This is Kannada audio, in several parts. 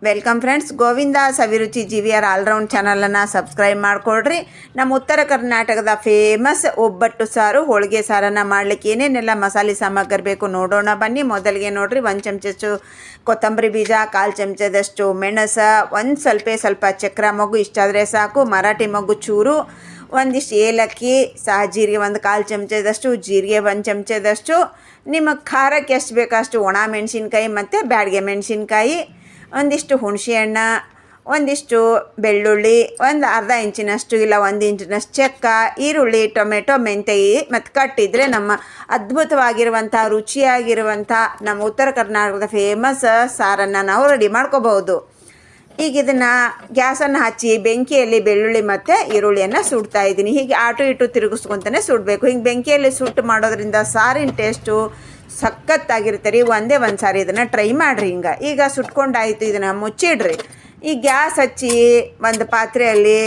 ವೆಲ್ಕಮ್ ಫ್ರೆಂಡ್ಸ್, ಗೋವಿಂದ ಸವಿರುಚಿ GVR ಆಲ್ರೌಂಡ್ ಚಾನಲನ್ನು ಸಬ್ಸ್ಕ್ರೈಬ್ ಮಾಡಿಕೊಡ್ರಿ. ನಮ್ಮ ಉತ್ತರ ಕರ್ನಾಟಕದ ಫೇಮಸ್ ಒಬ್ಬಟ್ಟು ಸಾರು, ಹೋಳಿಗೆ ಸಾರನ್ನು ಮಾಡಲಿಕ್ಕೆ ಏನೇನೆಲ್ಲ ಮಸಾಲೆ ಸಾಮಗ್ರಿ ಬೇಕು ನೋಡೋಣ ಬನ್ನಿ. ಮೊದಲಿಗೆ ನೋಡಿರಿ, 1 ಚಮಚಷ್ಟು ಕೊತ್ತಂಬರಿ ಬೀಜ, 1/4 ಚಮಚದಷ್ಟು ಮೆಣಸು, ಸ್ವಲ್ಪ ಚಕ್ರ ಮೊಗ್ಗು ಇಷ್ಟಾದರೆ ಸಾಕು, ಮರಾಠಿ ಮೊಗ್ಗು ಚೂರು, ಒಂದಿಷ್ಟು ಏಲಕ್ಕಿ, ಜೀರಿಗೆ 1/4 ಚಮಚದಷ್ಟು, ಜೀರಿಗೆ 1 ಚಮಚದಷ್ಟು, ನಿಮಗೆ ಖಾರಕ್ಕೆ ಎಷ್ಟು ಬೇಕಷ್ಟು ಒಣ ಮೆಣಸಿನ್ಕಾಯಿ ಮತ್ತು ಬ್ಯಾಡಗೆ ಮೆಣಸಿನ್ಕಾಯಿ, ಒಂದಿಷ್ಟು ಹುಣಸೆಹಣ್ಣು, ಒಂದಿಷ್ಟು ಬೆಳ್ಳುಳ್ಳಿ, ಒಂದು ಅರ್ಧ ಇಂಚಿನಷ್ಟು ಇಲ್ಲ 1 ಇಂಚಿನಷ್ಟು ಚೆಕ್ಕ, ಈರುಳ್ಳಿ, ಟೊಮೆಟೊ, ಮೆಂತ್ಯ ಮತ್ತು ಕಟ್ಟಿದರೆ ನಮ್ಮ ಅದ್ಭುತವಾಗಿರುವಂಥ ರುಚಿಯಾಗಿರುವಂಥ ನಮ್ಮ ಉತ್ತರ ಕರ್ನಾಟಕದ ಫೇಮಸ್ ಸಾರನ್ನು ನಾವು ರೆಡಿ ಮಾಡ್ಕೋಬಹುದು. ಈಗ ಇದನ್ನು ಗ್ಯಾಸನ್ನು ಹಚ್ಚಿ ಬೆಂಕಿಯಲ್ಲಿ ಬೆಳ್ಳುಳ್ಳಿ ಮತ್ತು ಈರುಳ್ಳಿಯನ್ನು ಸುಡ್ತಾ ಇದ್ದೀನಿ. ಹೀಗೆ ಆಟು ಇಟ್ಟು ತಿರುಗಿಸ್ಕೊತಾನೆ ಸುಡಬೇಕು. ಹಿಂಗೆ ಬೆಂಕಿಯಲ್ಲಿ ಸುಟ್ಟು ಮಾಡೋದ್ರಿಂದ ಸಾರಿನ ಟೇಸ್ಟು ಸಖತ್ತಾಗಿರುತ್ತೆ ರೀ. ಒಂದೇ ಒಂದು ಸಾರಿ ಇದನ್ನು ಟ್ರೈ ಮಾಡಿರಿ. ಈಗ ಸುಟ್ಕೊಂಡಾಯಿತು, ಇದನ್ನು ಮುಚ್ಚಿಡ್ರಿ. ಈ ಗ್ಯಾಸ್ ಹಚ್ಚಿ ಒಂದು ಪಾತ್ರೆಯಲ್ಲಿ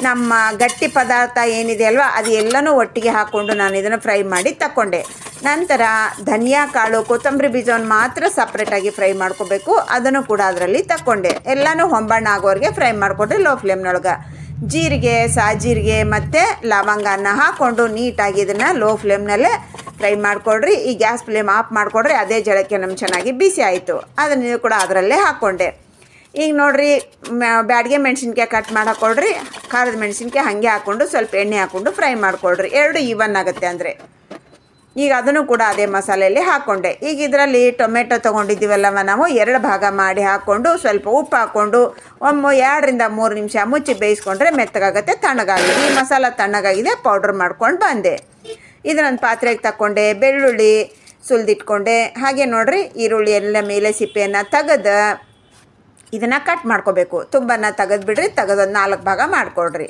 ನಮ್ಮ ಗಟ್ಟಿ ಪದಾರ್ಥ ಏನಿದೆ ಅಲ್ವಾ ಅದು ಎಲ್ಲನೂ ಒಟ್ಟಿಗೆ ಹಾಕ್ಕೊಂಡು ನಾನು ಇದನ್ನು ಫ್ರೈ ಮಾಡಿ ತಗೊಂಡೆ. ನಂತರ ಧನಿಯಾ ಕಾಳು, ಕೊತ್ತಂಬರಿ ಬೀಜವನ್ನು ಮಾತ್ರ ಸಪ್ರೇಟಾಗಿ ಫ್ರೈ ಮಾಡ್ಕೋಬೇಕು, ಅದನ್ನು ಕೂಡ ಅದರಲ್ಲಿ ತಗೊಂಡೆ. ಎಲ್ಲನೂ ಹೊಂಬಣ್ಣ ಆಗೋರಿಗೆ ಫ್ರೈ ಮಾಡಿಕೊಡ್ರಿ ಲೋ ಫ್ಲೇಮ್ನೊಳಗೆ. ಜೀರಿಗೆ ಮತ್ತು ಲವಂಗನ ಹಾಕ್ಕೊಂಡು ನೀಟಾಗಿ ಇದನ್ನು ಲೋ ಫ್ಲೇಮ್ನಲ್ಲೇ ಫ್ರೈ ಮಾಡಿಕೊಡ್ರಿ. ಈ ಗ್ಯಾಸ್ ಫ್ಲೇಮ್ ಆಫ್ ಮಾಡಿಕೊಡ್ರಿ. ಅದೇ ಜಳಕ್ಕೆ ನಮ್ಗೆ ಚೆನ್ನಾಗಿ ಬಿಸಿ ಆಯಿತು. ಅದನ್ನು ಕೂಡ ಅದರಲ್ಲೇ ಹಾಕ್ಕೊಂಡೆ. ಈಗ ನೋಡಿರಿ, ಬ್ಯಾಡಗೆ ಮೆಣಸಿನ್ಕಾಯಿ ಕಟ್ ಮಾಡಿ ಹಾಕ್ಕೊಳ್ರಿ, ಖಾರದ ಮೆಣಸಿನ್ಕಾಯಿ ಹಾಗೆ ಹಾಕ್ಕೊಂಡು ಸ್ವಲ್ಪ ಎಣ್ಣೆ ಹಾಕ್ಕೊಂಡು ಫ್ರೈ ಮಾಡಿಕೊಡ್ರಿ. ಎರಡು ಈವನ್ ಆಗುತ್ತೆ ಅಂದರೆ. ಈಗ ಅದನ್ನು ಕೂಡ ಅದೇ ಮಸಾಲೆಯಲ್ಲಿ ಹಾಕ್ಕೊಂಡೆ. ಈಗ ಇದರಲ್ಲಿ ಟೊಮೆಟೊ ತೊಗೊಂಡಿದ್ದೀವಲ್ಲವ ನಾವು 2 ಭಾಗ ಮಾಡಿ ಹಾಕ್ಕೊಂಡು ಸ್ವಲ್ಪ ಉಪ್ಪು ಹಾಕ್ಕೊಂಡು 2 ರಿಂದ 3 ನಿಮಿಷ ಮುಚ್ಚಿ ಬೇಯಿಸ್ಕೊಂಡ್ರೆ ಮೆತ್ತಗಾಗುತ್ತೆ, ತಣ್ಣಗಾಗಿದೆ. ಈ ಮಸಾಲ ತಣ್ಣಗಾಗಿದೆ, ಪೌಡ್ರ್ ಮಾಡ್ಕೊಂಡು ಬಂದೆ. ಇದನ್ನೊಂದು ಪಾತ್ರೆಗೆ ತಗೊಂಡೆ. ಬೆಳ್ಳುಳ್ಳಿ ಸುಲಿದಿಟ್ಕೊಂಡೆ. ಹಾಗೆ ನೋಡಿರಿ, ಈರುಳ್ಳಿ ಎಲ್ಲ ಮೇಲೆ ಸಿಪ್ಪೆಯನ್ನು ತೆಗೆದು ಇದನ್ನು ಕಟ್ ಮಾಡ್ಕೋಬೇಕು. ತುಂಬನ್ನು ತೆಗೆದು ಬಿಡ್ರಿ, ತೆಗೆದೊಂದು 4 ಭಾಗ ಮಾಡಿಕೊಡ್ರಿ.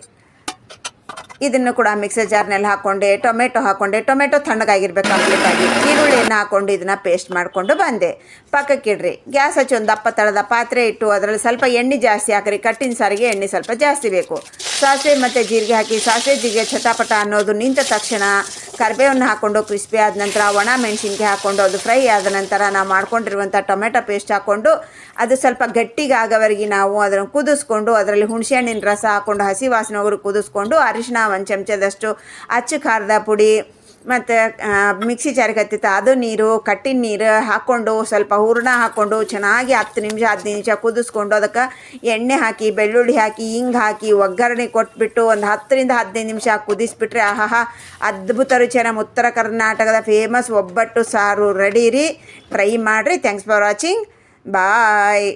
ಇದನ್ನು ಕೂಡ ಮಿಕ್ಸರ್ ಜಾರ್ನಲ್ಲಿ ಹಾಕ್ಕೊಂಡೆ. ಟೊಮೆಟೊ ತಣ್ಣಗಾಗಿರ್ಬೇಕು ಕಂಪ್ಲೀಟಾಗಿ. ಈರುಳ್ಳಿಯನ್ನು ಹಾಕ್ಕೊಂಡು ಇದನ್ನು ಪೇಸ್ಟ್ ಮಾಡಿಕೊಂಡು ಬಂದೆ. ಪಕ್ಕಕ್ಕಿಡ್ರಿ. ಗ್ಯಾಸ್ ಹಚ್ಚಿ ಒಂದು ದಪ್ಪ ತಳದ ಪಾತ್ರೆ ಇಟ್ಟು ಅದರಲ್ಲಿ ಸ್ವಲ್ಪ ಎಣ್ಣೆ ಜಾಸ್ತಿ ಹಾಕಿರಿ. ಕಟ್ಟಿನ ಸಾರಿಗೆ ಎಣ್ಣೆ ಸ್ವಲ್ಪ ಜಾಸ್ತಿ ಬೇಕು. ಸಾಸಿವೆ ಮತ್ತು ಜೀರಿಗೆ ಹಾಕಿ, ಸಾಸಿವೆ ಜೀರಿಗೆ ಚಟಾಪಟ ಅನ್ನೋದು ನಿಂತ ತಕ್ಷಣ ಕರಿಬೇವನ್ನು ಹಾಕ್ಕೊಂಡು ಕ್ರಿಸ್ಪಿ ಆದ ನಂತರ ಒಣ ಮೆಣಸಿನ್ಕಾಯಿ ಹಾಕ್ಕೊಂಡು ಅದು ಫ್ರೈ ಆದ ನಂತರ ನಾವು ಮಾಡ್ಕೊಂಡಿರುವಂಥ ಟೊಮೆಟೊ ಪೇಸ್ಟ್ ಹಾಕ್ಕೊಂಡು ಅದು ಸ್ವಲ್ಪ ಗಟ್ಟಿಗೆ ಆಗೋವರೆಗೆ ನಾವು ಅದನ್ನು ಕುದಿಸ್ಕೊಂಡು ಅದರಲ್ಲಿ ಹುಣಸೆಹಣ್ಣಿನ ರಸ ಹಾಕ್ಕೊಂಡು ಹಸಿ ವಾಸನೆ ಹೋಗೋರು ಕುದಿಸ್ಕೊಂಡು ಅರಿಶಿನ 1 ಚಮಚದಷ್ಟು, ಅಚ್ಚ ಖಾರದ ಪುಡಿ ಮತ್ತು ಮಿಕ್ಸಿ ಜಾರಿಗೆ ಹತ್ತಿತ್ತು ಅದು ನೀರು, ಕಟ್ಟಿನ ನೀರು ಹಾಕ್ಕೊಂಡು ಸ್ವಲ್ಪ ಹೂರಣ ಹಾಕ್ಕೊಂಡು ಚೆನ್ನಾಗಿ 10 ನಿಮಿಷ 15 ನಿಮಿಷ ಕುದಿಸ್ಕೊಂಡು ಅದಕ್ಕೆ ಎಣ್ಣೆ ಹಾಕಿ, ಬೆಳ್ಳುಳ್ಳಿ ಹಾಕಿ, ಹಿಂಗೆ ಹಾಕಿ ಒಗ್ಗರಣೆ ಕೊಟ್ಬಿಟ್ಟು ಒಂದು 10 ರಿಂದ 15 ನಿಮಿಷ ಕುದಿಸ್ಬಿಟ್ರೆ ಆಹಾ ಅದ್ಭುತ ರುಚಿ. ನಮ್ಮ ಉತ್ತರ ಕರ್ನಾಟಕದ ಫೇಮಸ್ ಒಬ್ಬಟ್ಟು ಸಾರು ರೆಡಿ ರೀ. ಟ್ರೈ ಮಾಡಿರಿ. Thanks for watching. ಬಾಯ್.